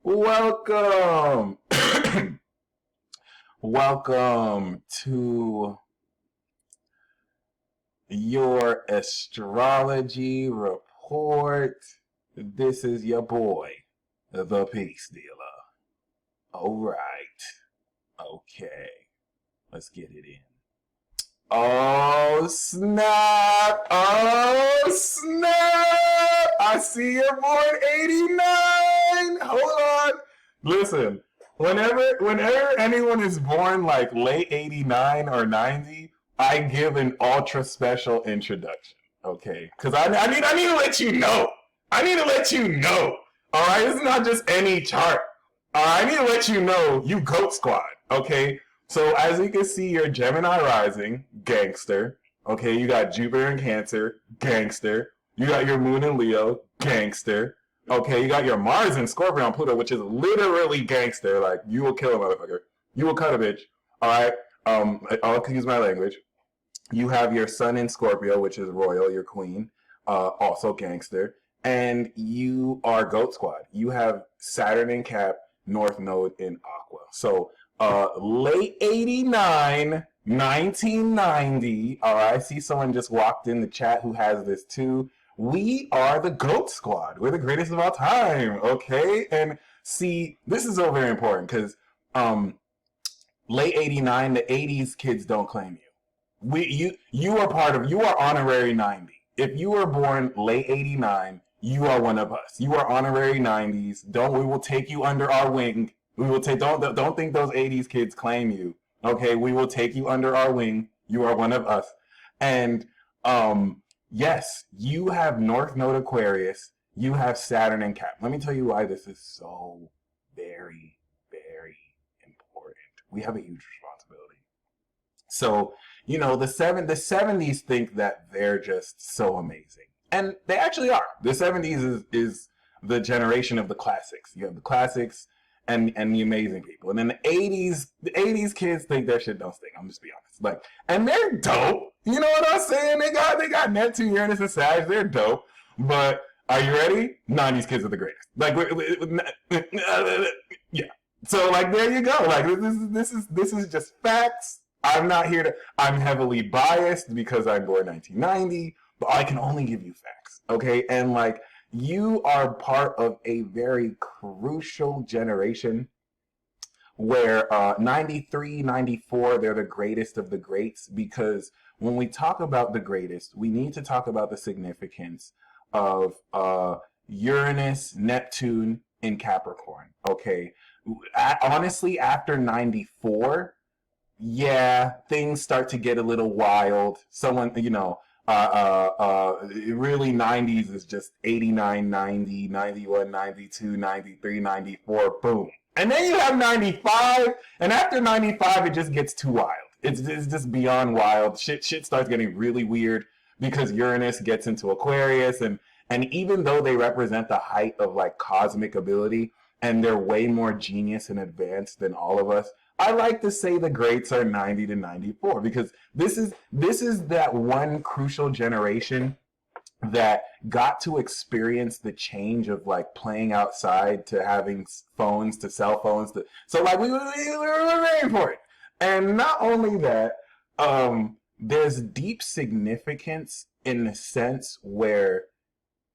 Welcome. Welcome to your astrology report. This is your boy, the Peace Dealer. All right. Okay. Let's get it in. Oh, snap. Oh, snap. I see you're born 89. Hold on. Listen, whenever anyone is born like late 89 or 90, I give an ultra special introduction. Okay? Because I need to let you know. I need to let you know. All right? This is not just any chart. I need to let you know you GOAT Squad. Okay? So as you can see, you're Gemini rising, gangster. Okay, you got Jupiter in Cancer, gangster. You got your Moon in Leo, gangster. Okay, you got your Mars in Scorpio and Pluto, which is literally gangster. Like, you will kill a motherfucker. You will cut a bitch. Alright? I'll excuse my language. You have your Sun in Scorpio, which is royal, your queen. Also gangster. And you are GOAT Squad. You have Saturn in Cap, North Node in Aqua. So, late 89, 1990. I see someone just walked in the chat who has this too. We are the GOAT Squad. We're the greatest of all time. Okay. And see, this is so very important because, late 89, the 80s kids don't claim you. You are honorary 90. If you were born late 89, you are one of us. You are honorary 90s. We will take you under our wing. We will take, don't think those 80s kids claim you. Okay, we will take you under our wing. You are one of us. And, yes, you have North Node Aquarius. You have Saturn and Cap. Let me tell you why this is so very, very important. We have a huge responsibility. So, you know, the 70s think that they're just so amazing. And they actually are. The 70s is the generation of the classics. You have the classics and the amazing people. And then the 80s kids think their shit don't stink. I'm just be honest. Like, and they're dope. You know what I'm saying? They got Neptune, Uranus, and Sag. They're dope. But are you ready? 90s kids are the greatest. Like, yeah. So like, there you go. Like, this is just facts. I'm heavily biased because I'm born 1990, but I can only give you facts. Okay. And like, you are part of a very crucial generation where 93, 94, they're the greatest of the greats, because when we talk about the greatest, we need to talk about the significance of Uranus, Neptune in Capricorn. Okay. Honestly, after 94, yeah, things start to get a little wild. Someone, you know, really 90s is just 89, 90, 91, 92, 93, 94, boom. And then you have 95, and after 95, it just gets too wild. It's just beyond wild. Shit starts getting really weird because Uranus gets into Aquarius, and even though they represent the height of like cosmic ability, and they're way more genius and advanced than all of us, I like to say the greats are 90 to 94 because this is that one crucial generation that got to experience the change of like playing outside to having phones to cell phones to, so like we were very important. And not only that, there's deep significance in the sense where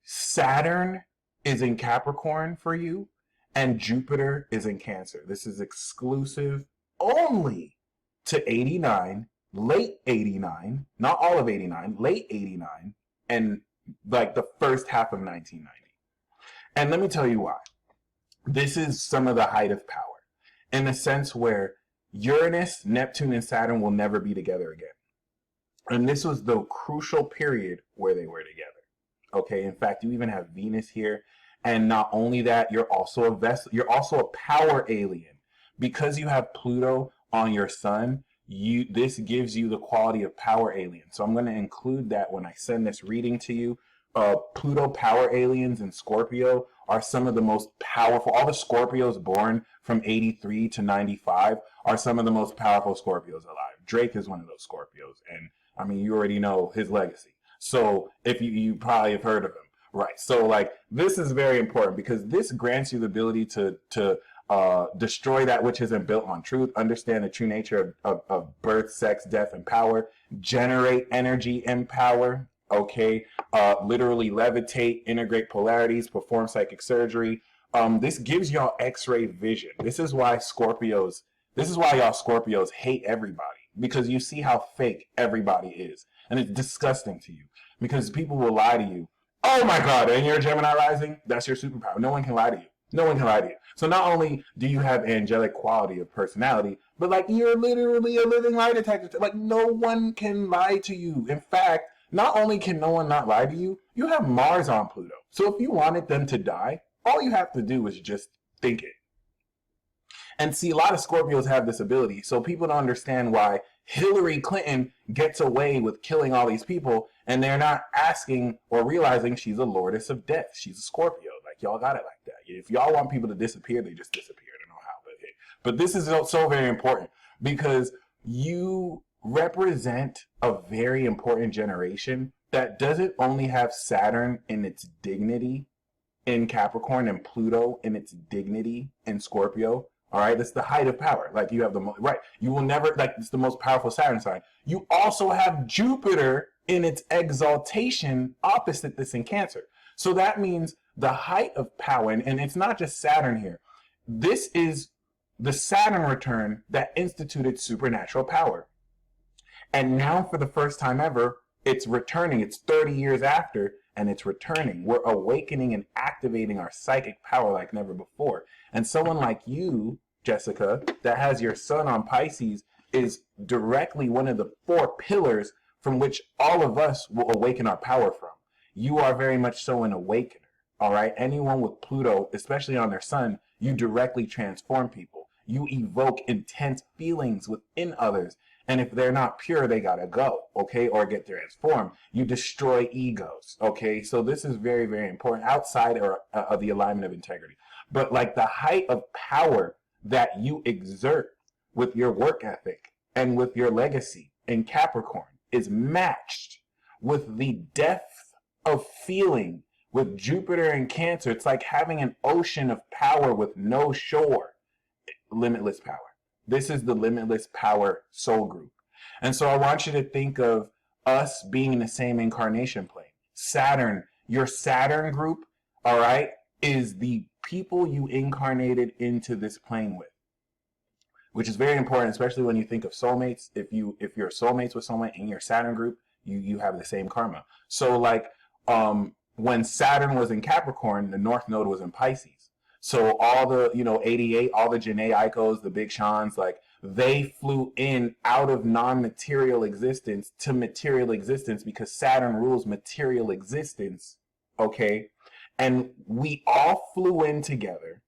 Saturn is in Capricorn for you and Jupiter is in Cancer. This is exclusive only to 89, late 89, not all of 89, late 89, and like the first half of 1990. And let me tell you why. This is some of the height of power in the sense where Uranus, Neptune, and Saturn will never be together again. And this was the crucial period where they were together. Okay, in fact, you even have Venus here. And not only that, you're also a power alien. Because you have Pluto on your sun, this gives you the quality of power alien. So I'm going to include that when I send this reading to you. Pluto power aliens in Scorpio are some of the most powerful. All the Scorpios born from 83 to 95 are some of the most powerful Scorpios alive. Drake is one of those Scorpios. And I mean, you already know his legacy. So if you probably have heard of him. Right. So like this is very important because this grants you the ability to destroy that which isn't built on truth, understand the true nature of birth, sex, death, and power, generate energy and power. Okay. Literally levitate, integrate polarities, perform psychic surgery. This gives y'all X-ray vision. This is why y'all Scorpios hate everybody, because you see how fake everybody is. And it's disgusting to you because people will lie to you. Oh my God, and you're a Gemini rising? That's your superpower. No one can lie to you. No one can lie to you. So not only do you have angelic quality of personality, but like you're literally a living lie detector. Like no one can lie to you. In fact, not only can no one not lie to you, you have Mars on Pluto. So if you wanted them to die, all you have to do is just think it. And see, a lot of Scorpios have this ability, so people don't understand why Hillary Clinton gets away with killing all these people, and they're not asking or realizing she's a lordess of death. She's a Scorpio. Like, y'all got it like that. If y'all want people to disappear, they just disappear. I don't know how, but hey. But this is so very important because you represent a very important generation that doesn't only have Saturn in its dignity in Capricorn and Pluto in its dignity in Scorpio. All right, that's the height of power. Like you have right. You will never, like, it's the most powerful Saturn sign. You also have Jupiter in its exaltation opposite this in Cancer. So that means the height of power, and it's not just Saturn here. This is the Saturn return that instituted supernatural power. And now for the first time ever, it's returning. It's 30 years after, and it's returning. We're awakening and activating our psychic power like never before. And someone like you, Jessica, that has your sun on Pisces, is directly one of the 4 pillars from which all of us will awaken our power from. You are very much so an awakener, all right? Anyone with Pluto, especially on their sun, you directly transform people. You evoke intense feelings within others. And if they're not pure, they gotta go, okay, or get transformed. You destroy egos, okay? So this is very, very important outside of the alignment of integrity. But like the height of power that you exert with your work ethic and with your legacy in Capricorn is matched with the depth of feeling with Jupiter and Cancer. It's like having an ocean of power with no shore. Limitless power. This is the limitless power soul group. And so I want you to think of us being in the same incarnation plane. Saturn, your Saturn group, all right, is the people you incarnated into this plane with, which is very important, especially when you think of soulmates. If you're soulmates with someone in your Saturn group, you have the same karma. So like when Saturn was in Capricorn, the North Node was in Pisces. So all the, 88, all the Janae Eikos, the Big Seans, like they flew in out of non-material existence to material existence because Saturn rules material existence, okay? And we all flew in together.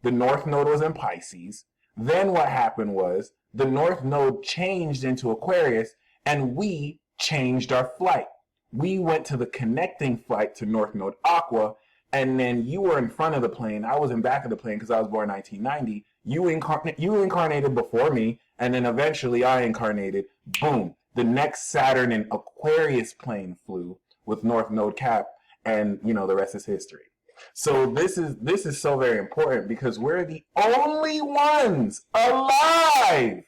The North Node was in Pisces. Then what happened was the North Node changed into Aquarius and we changed our flight. We went to the connecting flight to North Node Aqua, and then you were in front of the plane. I was in back of the plane because I was born in 1990. You incarnated before me, and then eventually I incarnated. Boom. The next Saturn and Aquarius plane flew with North Node Cap, and the rest is history. So this is so very important because we're the only ones alive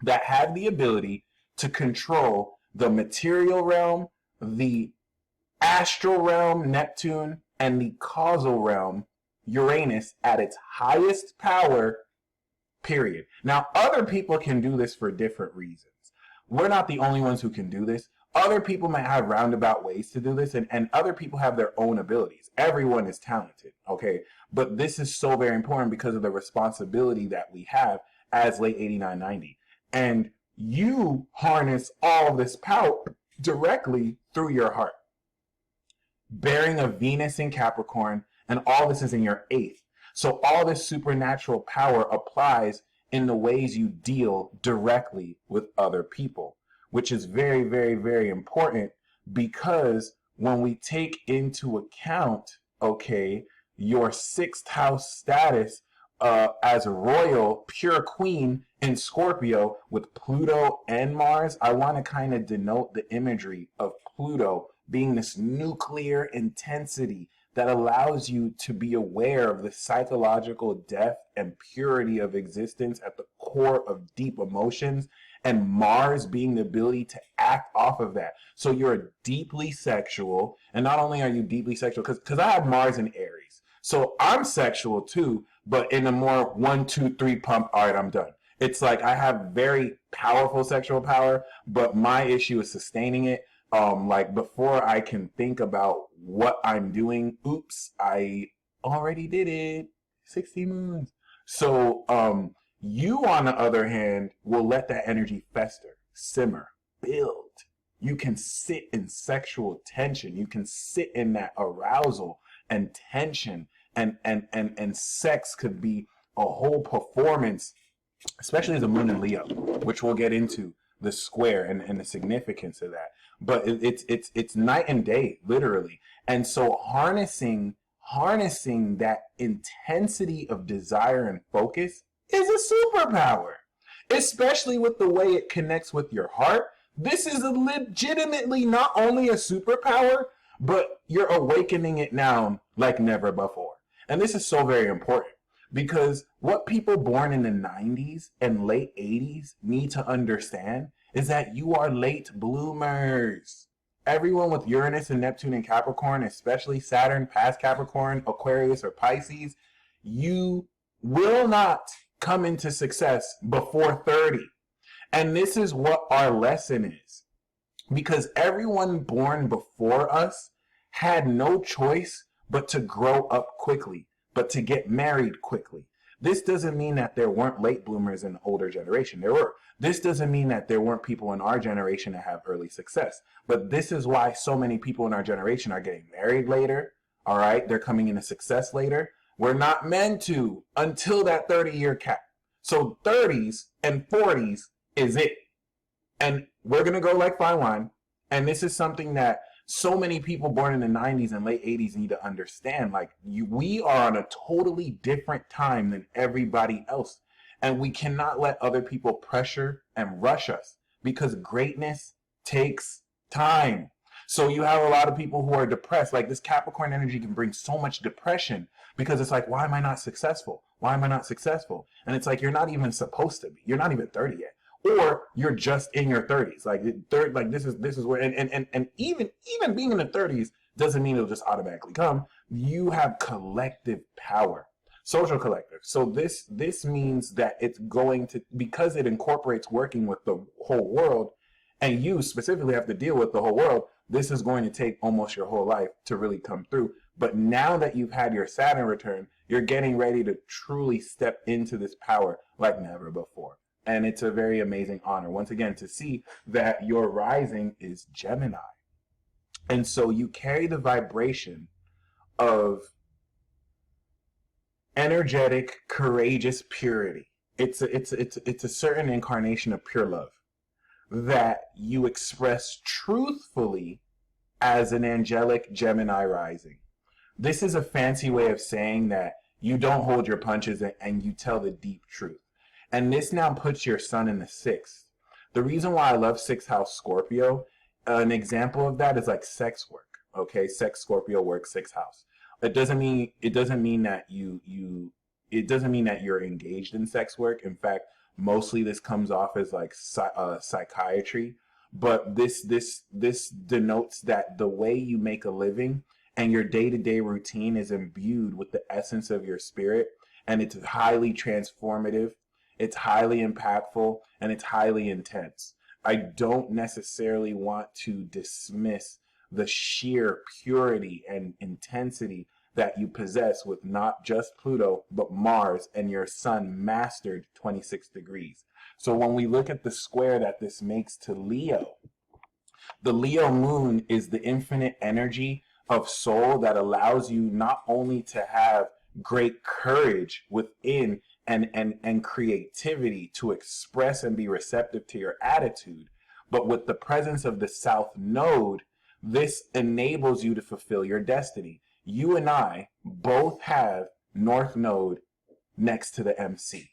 that have the ability to control the material realm, the astral realm, Neptune, and the causal realm, Uranus, at its highest power, period. Now, other people can do this for different reasons. We're not the only ones who can do this. Other people might have roundabout ways to do this, and other people have their own abilities. Everyone is talented, okay? But this is so very important because of the responsibility that we have as late 89, 90. And you harness all of this power directly through your heart. Bearing a Venus in Capricorn, and all this is in your 8th. So all this supernatural power applies in the ways you deal directly with other people, which is very, very, very important because when we take into account, okay, your 6th house status as a royal, pure queen in Scorpio with Pluto and Mars, I want to kind of denote the imagery of Pluto being this nuclear intensity that allows you to be aware of the psychological depth and purity of existence at the core of deep emotions, and Mars being the ability to act off of that. So you're deeply sexual, and not only are you deeply sexual, because I have Mars in Aries, so I'm sexual too, but in a more 1, 2, 3 pump. All right, I'm done. It's like I have very powerful sexual power, but my issue is sustaining it. Like before I can think about what I'm doing, oops, I already did it. 60 moons. So, you, on the other hand, will let that energy fester, simmer, build. You can sit in sexual tension. You can sit in that arousal and tension, and sex could be a whole performance, especially as a moon in Leo, which we'll get into the square and the significance of that. But it's night and day, literally. And so harnessing that intensity of desire and focus is a superpower, especially with the way it connects with your heart. This is legitimately not only a superpower, but you're awakening it now like never before. And this is so very important, because what people born in the 90s and late 80s need to understand is that you are late bloomers. Everyone with Uranus and Neptune and Capricorn, especially Saturn past Capricorn, Aquarius, or Pisces, you will not come into success before 30. And this is what our lesson is. Because everyone born before us had no choice but to grow up quickly, but to get married quickly. This doesn't mean that there weren't late bloomers in the older generation. There were. This doesn't mean that there weren't people in our generation that have early success. But this is why so many people in our generation are getting married later. All right? They're coming into success later. We're not meant to until that 30-year cap. So 30s and 40s is it. And we're going to go like fine wine. And this is something that so many people born in the 90s and late 80s need to understand. Like, we are on a totally different time than everybody else. And we cannot let other people pressure and rush us, because greatness takes time. So you have a lot of people who are depressed. Like, this Capricorn energy can bring so much depression, because it's like, why am I not successful? Why am I not successful? And it's like, you're not even supposed to be. You're not even 30 yet. Or you're just in your 30s. Like, this is where, and even being in the 30s doesn't mean it'll just automatically come. You have collective power, social collective. So this means that it's going to, because it incorporates working with the whole world, and you specifically have to deal with the whole world. This is going to take almost your whole life to really come through. But now that you've had your Saturn return, you're getting ready to truly step into this power like never before. And it's a very amazing honor, once again, to see that your rising is Gemini. And so you carry the vibration of energetic, courageous purity. It's a certain incarnation of pure love that you express truthfully as an angelic Gemini rising. This is a fancy way of saying that you don't hold your punches and you tell the deep truth. And this now puts your sun in the 6th. The reason why I love 6th house Scorpio, an example of that is like sex work. Okay, sex Scorpio work 6th house. It doesn't mean that it doesn't mean that you're engaged in sex work. In fact, mostly this comes off as like psychiatry. But this denotes that the way you make a living and your day-to-day routine is imbued with the essence of your spirit, and it's highly transformative. It's highly impactful, and it's highly intense. I don't necessarily want to dismiss the sheer purity and intensity that you possess with not just Pluto, but Mars and your sun mastered 26 degrees. So when we look at the square that this makes to Leo, the Leo moon is the infinite energy of soul that allows you not only to have great courage within and creativity to express and be receptive to your attitude, but with the presence of the South Node, this enables you to fulfill your destiny. You and I both have North Node next to the MC.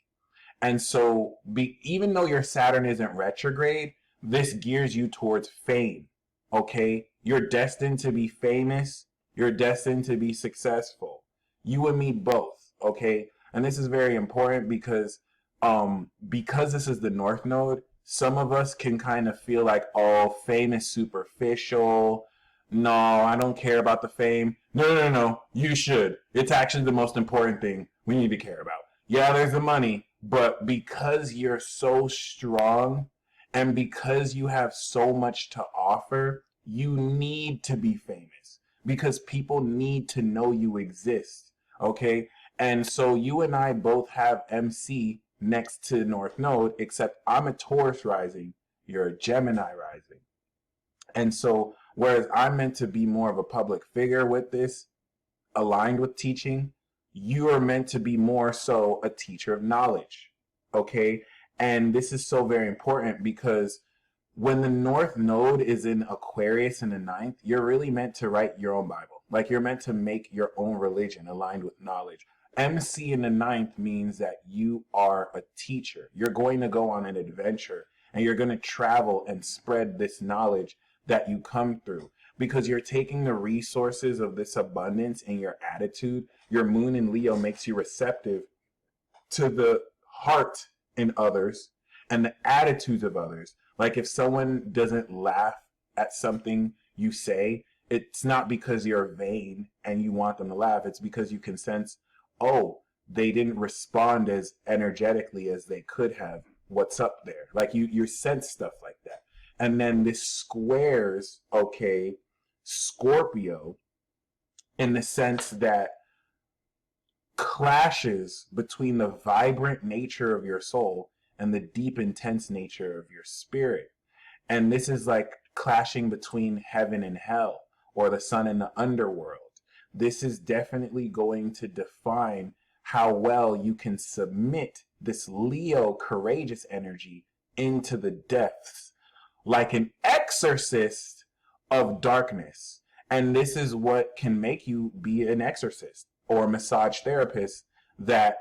And so even though your Saturn isn't retrograde, this gears you towards fame, Okay? You're destined to be famous. You're destined to be successful. You and me both. Okay? And this is very important because this is the North Node, some of us can kind of feel like, oh, fame is superficial. No, I don't care about the fame. No, no, no, no. You should. It's actually the most important thing we need to care about. Yeah, there's the money, but because you're so strong and because you have so much to offer, you need to be famous because people need to know you exist. Okay? And so you and I both have MC next to North Node, except I'm a Taurus rising, you're a Gemini rising. And so, whereas I'm meant to be more of a public figure with this, aligned with teaching, you are meant to be more so a teacher of knowledge. Okay? And this is so very important because when the North Node is in Aquarius in the ninth, you're really meant to write your own Bible. Like you're meant to make your own religion aligned with knowledge. MC in the ninth means that you are a teacher. You're going to go on an adventure and you're going to travel and spread this knowledge that you come through because you're taking the resources of this abundance in your attitude. Your moon in Leo makes you receptive to the heart in others and the attitudes of others. Like if someone doesn't laugh at something you say, it's not because you're vain and you want them to laugh. It's because you can sense, oh, they didn't respond as energetically as they could have. What's up there? Like you sense stuff like that. And then this squares, okay, Scorpio in the sense that clashes between the vibrant nature of your soul and the deep, intense nature of your spirit. And this is like clashing between heaven and hell or the sun and the underworld. This is definitely going to define how well you can submit this Leo courageous energy into the depths, like an exorcist of darkness. And this is what can make you be an exorcist or a massage therapist that,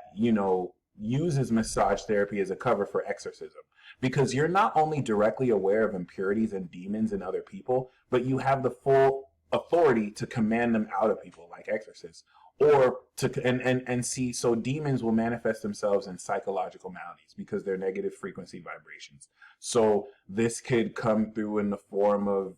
uses massage therapy as a cover for exorcism. Because you're not only directly aware of impurities and demons in other people, but you have the full authority to command them out of people like exorcists. Or to and see, so demons will manifest themselves in psychological maladies because they're negative frequency vibrations. So this could come through in the form of,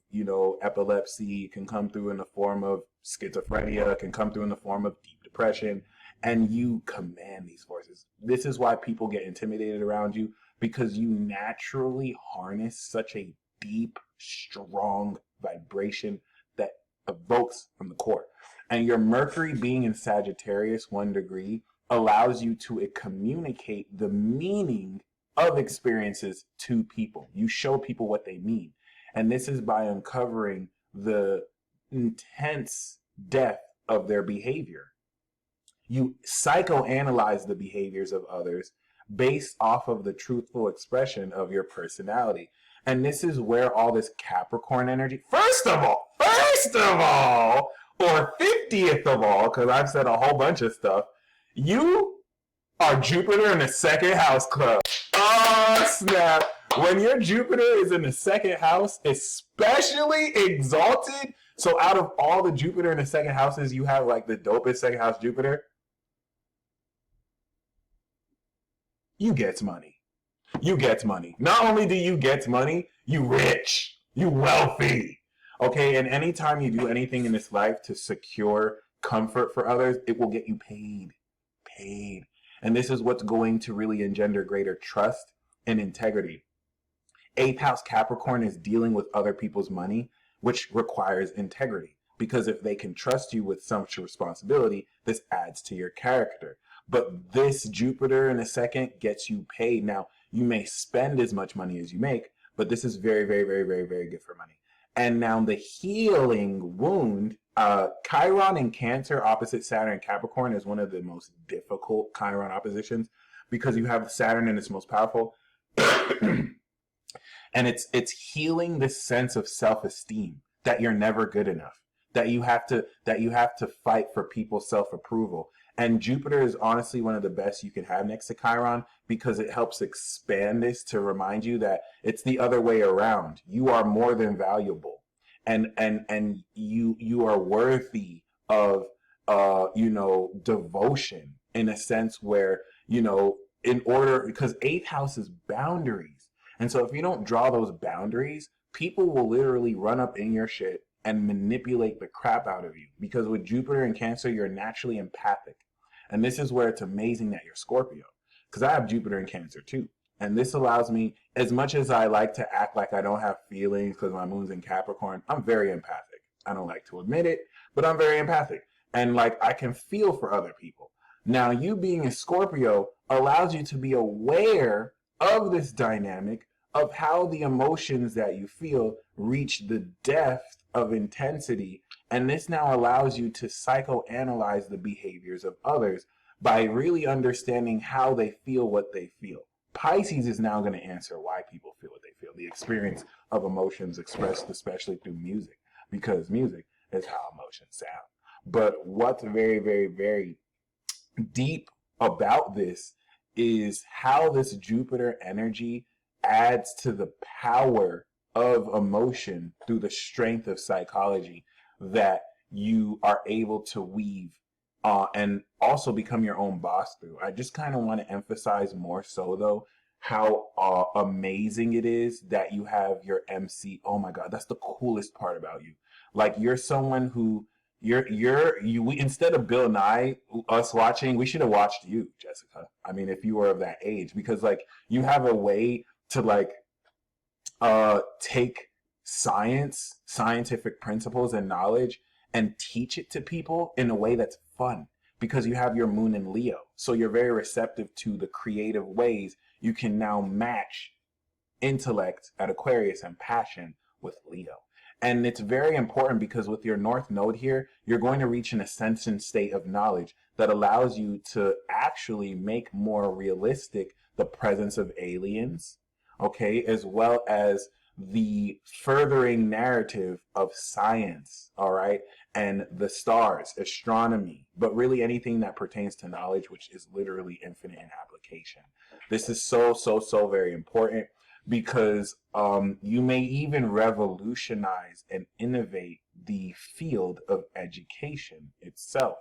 epilepsy, can come through in the form of schizophrenia, can come through in the form of deep depression, and you command these forces. This is why people get intimidated around you, because you naturally harness such a deep, strong vibration that evokes from the core. And your Mercury being in Sagittarius 1 degree allows you to communicate the meaning of experiences to people. You show people what they mean. And this is by uncovering the intense depth of their behavior. You psychoanalyze the behaviors of others based off of the truthful expression of your personality. And this is where all this Capricorn energy, first of all, or 50th of all, because I've said a whole bunch of stuff, you are Jupiter in the second house club. Oh, snap. When your Jupiter is in the second house, especially exalted, so out of all the Jupiter in the second houses, you have like the dopest second house Jupiter, you get money. You get money. Not only do you get money, you rich. You wealthy. Okay, and anytime you do anything in this life to secure comfort for others, it will get you paid. Paid. And this is what's going to really engender greater trust and integrity. 8th house Capricorn is dealing with other people's money, which requires integrity. Because if they can trust you with such responsibility, this adds to your character. But this Jupiter in a second gets you paid. Now, you may spend as much money as you make, but this is very, very, very, very, very good for money. And now the healing wound, Chiron in Cancer opposite Saturn in Capricorn is one of the most difficult Chiron oppositions because you have Saturn in its most powerful. And it's healing this sense of self-esteem that you're never good enough, that you have to fight for people's self-approval. And Jupiter is honestly one of the best you can have next to Chiron because it helps expand this to remind you that it's the other way around. You are more than valuable. and you are worthy of devotion, in a sense where, in order, because eighth house is boundaries. And so if you don't draw those boundaries, people will literally run up in your shit and manipulate the crap out of you, because with Jupiter and Cancer, you're naturally empathic. And this is where it's amazing that you're Scorpio, because I have Jupiter and Cancer too. And this allows me, as much as I like to act like I don't have feelings because my moon's in Capricorn, I'm very empathic. I don't like to admit it, but I'm very empathic. And like, I can feel for other people. Now, you being a Scorpio allows you to be aware of this dynamic of how the emotions that you feel reach the depth of intensity. And this now allows you to psychoanalyze the behaviors of others by really understanding how they feel what they feel. Pisces is now going to answer why people feel what they feel, the experience of emotions expressed especially through music, because music is how emotions sound. But what's very, very, very deep about this is how this Jupiter energy adds to the power of emotion through the strength of psychology that you are able to weave and also become your own boss through. I just kind of want to emphasize more so, though, how amazing it is that you have your MC. Oh my God, that's the coolest part about you. Like, you're someone who we, instead of Bill Nye, us watching, we should have watched you, Jessica. I mean, if you were of that age, because like, you have a way to like take scientific principles and knowledge and teach it to people in a way that's fun, because you have your moon in Leo. So you're very receptive to the creative ways you can now match intellect at Aquarius and passion with Leo. And it's very important because with your North Node here, you're going to reach an ascension state of knowledge that allows you to actually make more realistic the presence of aliens, okay, as well as the furthering narrative of science, all right, and the stars, astronomy, but really anything that pertains to knowledge, which is literally infinite in application. This is so very important, because you may even revolutionize and innovate the field of education itself.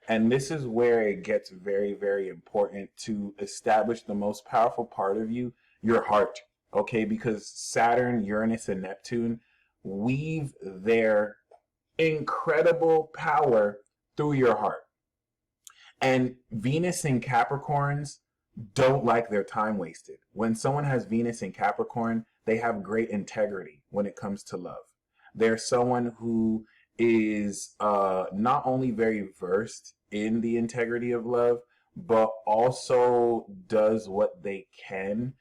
And this is where it gets very, very important to establish the most powerful part of you, your heart. Okay, because Saturn, Uranus, and Neptune weave their incredible power through your heart. And Venus in Capricorns don't like their time wasted. When someone has Venus in Capricorn, they have great integrity when it comes to love. They're someone who is not only very versed in the integrity of love, but also does what they can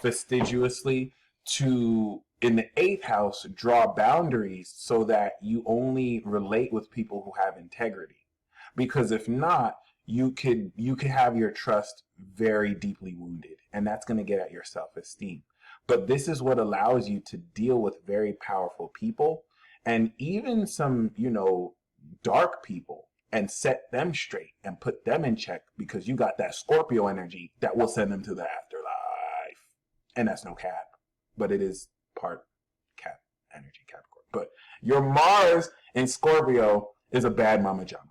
fastidiously to, in the eighth house, draw boundaries so that you only relate with people who have integrity. Because if not, you could have your trust very deeply wounded, and that's going to get at your self-esteem. But this is what allows you to deal with very powerful people and even some, dark people, and set them straight and put them in check, because you got that Scorpio energy that will send them to the afterlife. And that's no cap, but it is part cap energy, Capricorn. But your Mars in Scorpio is a bad mama jama.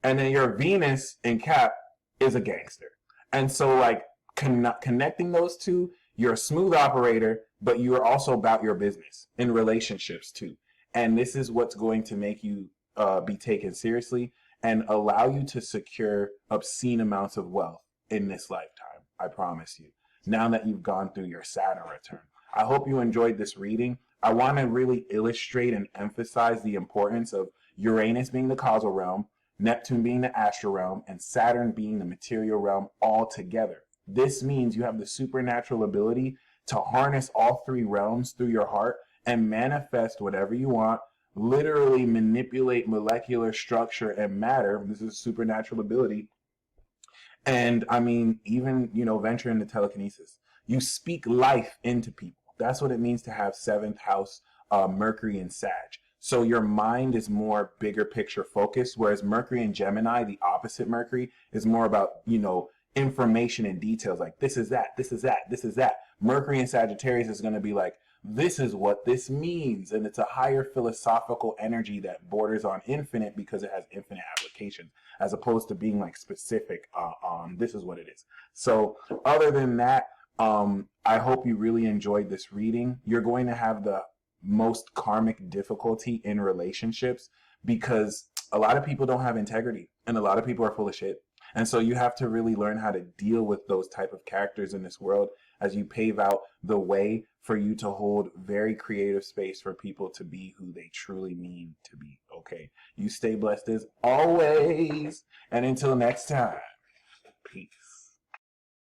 And then your Venus in Cap is a gangster. And so like connecting those two, you're a smooth operator, but you are also about your business in relationships too. And this is what's going to make you be taken seriously and allow you to secure obscene amounts of wealth in this lifetime. I promise you. Now that you've gone through your Saturn return. I hope you enjoyed this reading. I want to really illustrate and emphasize the importance of Uranus being the causal realm, Neptune being the astral realm, and Saturn being the material realm all together. This means you have the supernatural ability to harness all three realms through your heart and manifest whatever you want, literally manipulate molecular structure and matter. This is a supernatural ability. And I mean, even, venture into telekinesis. You speak life into people. That's what it means to have seventh house Mercury and Sag. So your mind is more bigger picture focused, whereas Mercury and Gemini, the opposite Mercury, is more about, information and details, like this is that, this is that, this is that. Mercury and Sagittarius is going to be like, this is what this means. And it's a higher philosophical energy that borders on infinite because it has infinite applications, as opposed to being like specific on this is what it is. So other than that, I hope you really enjoyed this reading. You're going to have the most karmic difficulty in relationships because a lot of people don't have integrity and a lot of people are full of shit. And so you have to really learn how to deal with those type of characters in this world as you pave out the way for you to hold very creative space for people to be who they truly mean to be. Okay. You stay blessed as always. And until next time, peace.